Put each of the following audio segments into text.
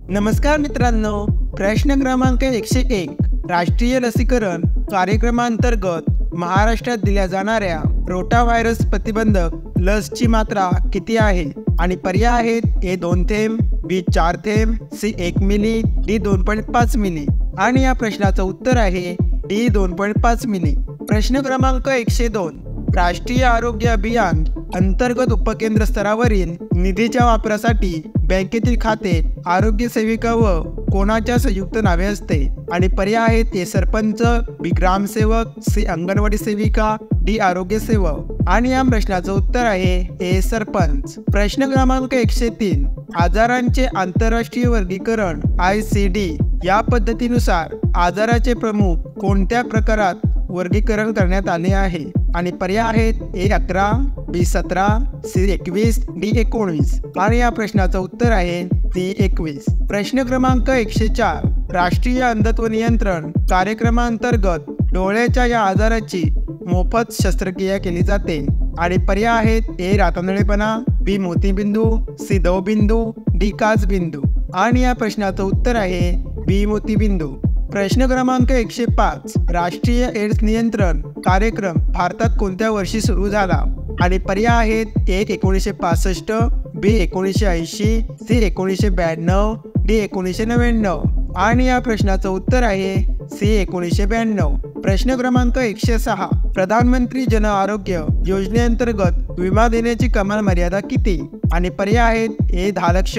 नमस्कार मित्रांनो, प्रश्न क्रमांक 101 राष्ट्रीय लसीकरण कार्यक्रमांतर्गत महाराष्ट्रात दिल्या जाणाऱ्या रोटा व्हायरस प्रतिबंधक लसची मात्रा किती आहे? आणि पर्याय आहेत: ए 2 थेंब, बी 4 थेंब, सी 1 मिली, डी 2.5 मिली. आणि या प्रश्नाचं उत्तर आहे डी 2.5 मिली. प्रश्न क्रमांक 102 राष्ट्रीय आरोग्य अभियान अंतर्गत उपकेंद्र स्तरावरील निधीच्या वापरासाठी बँकेतील खाते आरोग्य सेविका व कोणाच्या संयुक्त नावे असते? आणि पर्याय आहेत: ए सरपंच, बी ग्रामसेवक, सी अंगणवाडी सेविका, डी आरोग्य सेवक. आणि या प्रश्नाचं उत्तर आहे ए सरपंच. प्रश्न क्रमांक 103 आजारांचे आंतरराष्ट्रीय वर्गीकरण ICD या पद्धतीनुसार आजाराचे प्रमुख कोणत्या प्रकारात वर्गीकरण करण्यात आले आहे? आणि पर्याय आहेत: ए 11, बी 17, सी 21, डी 19. आणि या प्रश्नाचं उत्तर आहे डी 21. प्रश्न क्रमांक 104 राष्ट्रीय अंधत्व नियंत्रण कार्यक्रमांतर्गत डोळ्याच्या या आजाराची मोफत शस्त्रक्रिया केली जाते? आणि पर्याय आहेत: ए रातंधळेपणा, बी मोतीबिंदू, सी दवबिंदू, डी काचबिंदू. आणि या प्रश्नाचं उत्तर आहे बी मोतीबिंदू. प्रश्न क्रमांक 105 राष्ट्रीय एड्स नियंत्रण कार्यक्रम भारतात कोणत्या वर्षी सुरू झाला? आणि पर्याय आहेत: ए 1965, बी 1980, सी 1992, डी 1999. आणि या प्रश्नाचं उत्तर आहे सी 1992. प्रश्न क्रमांक 106 प्रधानमंत्री जन आरोग्य योजनेअंतर्गत विमा देण्याची कमाल मर्यादा किती? आणि पर्याय आहेत: ए 10 लक्ष,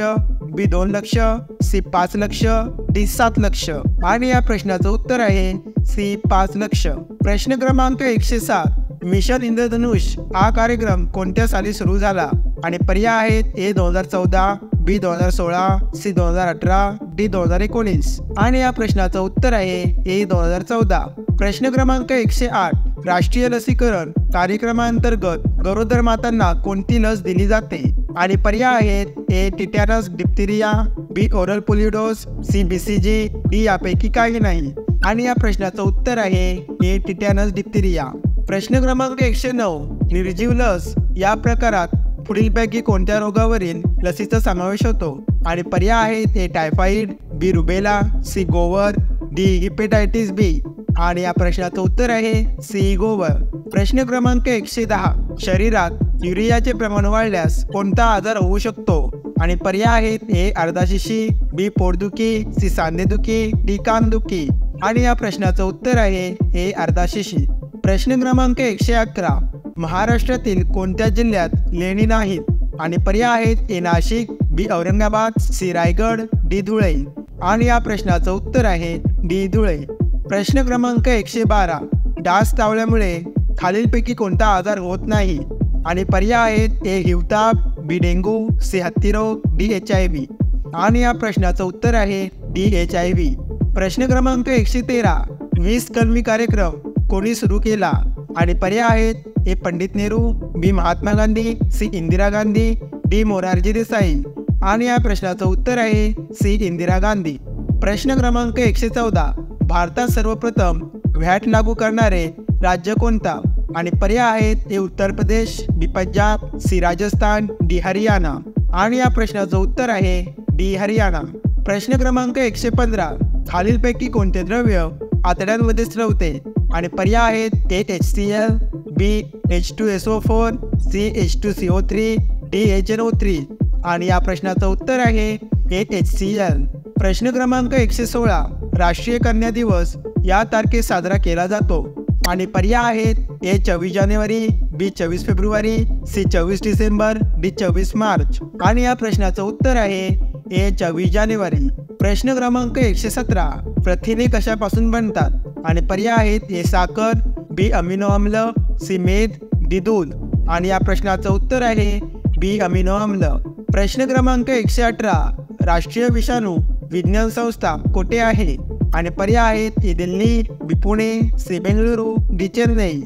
बी 2 लक्ष, सी 5 लक्ष, डी 7 लक्ष. आणि या प्रश्नाचं उत्तर आहे सी 5 लक्ष. प्रश्न क्रमांक 107 मिशन इंद्रधनुष हा कार्यक्रम कोणत्या साली सुरू झाला? आणि पर्याय आहेत: ए 2014, बी 2016, सी 2018, डी 2019. आणि या प्रश्नाचं उत्तर आहे ए 2014. प्रश्न क्रमांक 108 राष्ट्रीय लसीकरण कार्यक्रमांतर्गत गरोदर मातांना कोणती लस दिली जाते? आणि पर्याय आहेत: A tetanus diphtheria, B oral polio, C BCG, D यापैकी काही नाही. आणि या प्रश्नाचं उत्तर आहे ए टिटॅनस डिप्थेरिया. प्रश्न क्रमांक 109 निर्जीव लस या प्रकारात पुढीलपैकी कोणत्या रोगावरील लसीचा समावेश होतो? आणि पर्याय आहेत: ए टायफॉइड, बी रुबेला, सी गोवर, डी हिपेटायटिस बी. आणि या प्रश्नाचं उत्तर आहे सी गोवर. प्रश्न क्रमांक 110 शरीरात युरियाचे प्रमाण वाढल्यास कोणता आजार होऊ शकतो? आणि पर्याय आहेत: ए अर्धाशिशी, बी पोटदुखी, सी सांधेदुखी, डी कानदुखी. आणि या प्रश्नाचं उत्तर आहे ए अर्धाशिशी. प्रश्न क्रमांक 111 महाराष्ट्रातील कोणत्या जिल्ह्यात लेणी नाहीत? आणि पर्याय आहेत: ए नाशिक, बी औरंगाबाद, सी रायगड, डी धुळे. आणि या प्रश्नाचं उत्तर आहे डी धुळे. प्रश्न क्रमांक 112 डास चावल्यामुळे खालीलपैकी कोणता आजार होत नाही? आणि पर्याय आहेत: ए हिवताप, बी डेंगू, सी हत्तीरोग, डी HIV. आणि या प्रश्नाचं उत्तर आहे डी HIV. प्रश्न क्रमांक 113 20 कलमी कार्यक्रम कोणी सुरू केला? आणि पर्याय आहेत: ए पंडित नेहरू, बी महात्मा गांधी, सी इंदिरा गांधी, डी मोरारजी देसाई. आणि या प्रश्नाचं उत्तर आहे सी इंदिरा गांधी. प्रश्न क्रमांक 114 भारतात सर्वप्रथम व्हॅट लागू करणारे राज्य कोणता? आणि पर्याय आहेत: ए उत्तर प्रदेश, बी पंजाब, सी राजस्थान, डी हरियाणा. आणि या प्रश्नाचं उत्तर आहे डी हरियाणा. प्रश्न क्रमांक 115 खालीलपैकी कोणते द्रव्य आतड्यांमध्ये स्रवते? आणि पर्याय आहेत: A HCl, B H2SO4, C H2CO3, D HNO3. आणि या प्रश्नाचं उत्तर आहे ए HCl. प्रश्न क्रमांक 116 राष्ट्रीय कन्या दिवस या तारखेत साजरा केला जातो? आणि पर्याय आहेत: ए 24 जानेवारी, बी 24 फेब्रुवारी, सी 24 डिसेंबर, डी 24 मार्च. आणि या प्रश्नाचं उत्तर आहे ए 24 जानेवारी. प्रश्न क्रमांक 117 प्रथिने कशापासून बनतात? आणि पर्याय आहेत: ए साखर, बी अमिनो आम्ल, सी मेद, डी दूध. आणि या प्रश्नाचं उत्तर आहे बी अमिनो आम्ल. प्रश्न क्रमांक 118 राष्ट्रीय विषाणू विज्ञान संस्था कोठे आहे? आणि पर्याय आहेत: ए दिल्ली, बी पुणे, सी बेंगळुरू, डी चेन्नई.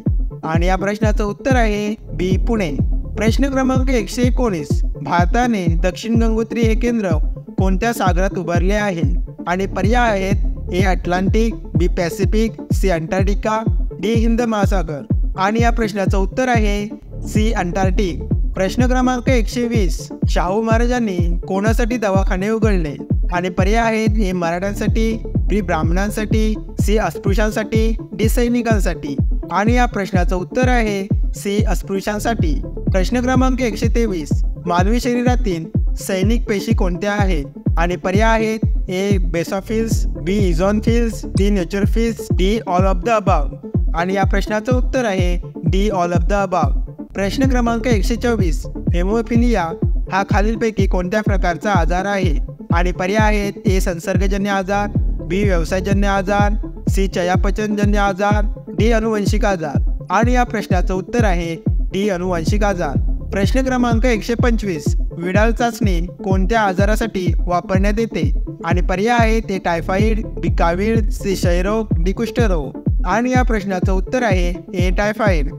आणि या प्रश्नाचं उत्तर आहे बी पुणे. प्रश्न क्रमांक 119 भारताने दक्षिण गंगोत्री हे केंद्र कोणत्या सागरात उभारले आहे? आणि पर्याय आहेत: A Atlantic, B Pacific, C Antarctica, D Hind महासागर. आणि या प्रश्नाचं उत्तर आहे सी अंटार्क्टिक. प्रश्न क्रमांक 120 शाहू महाराजांनी कोणासाठी दवाखाने उघडले? आणि पर्याय आहेत ए मराठ्यांसाठी, बी ब्राह्मणांसाठी, सी अस्पृश्यांसाठी, डी सैनिकांसाठी. आणि या प्रश्नाचं उत्तर आहे सी अस्पृश्यांसाठी. प्रश्न क्रमांक 123. मानवी शरीरातील सैनिक पेशी कोणत्या आहेत? आणि पर्याय आहेत A basophils, B eosinophils, D neutrophils, D all of the above. आणि या प्रश्नाचं उत्तर आहे D all of the above. प्रश्न क्रमांक 124. हेमोफिलिया हा खालीलपैकी कोणत्या प्रकारचा आजार आहे? आणि पर्याय आहेत ए संसर्गजन्य आजार, बी व्यवसायजन्य आजार, सी चयापचयजन्य आजार, डी अनुवंशिक आजार. आणि या प्रश्नाचं उत्तर आहे डी अनुवंशिक आजार. प्रश्न क्रमांक 125. विडाल चाचणी कोणत्या आजारासाठी वापरण्यात येते? आणि पर्याय आहेत ए टायफॉइड, बी कावीळ, सी क्षयरोग, डी कुष्ठरोग. आणि या प्रश्नाचं उत्तर आहे ए टायफॉइड.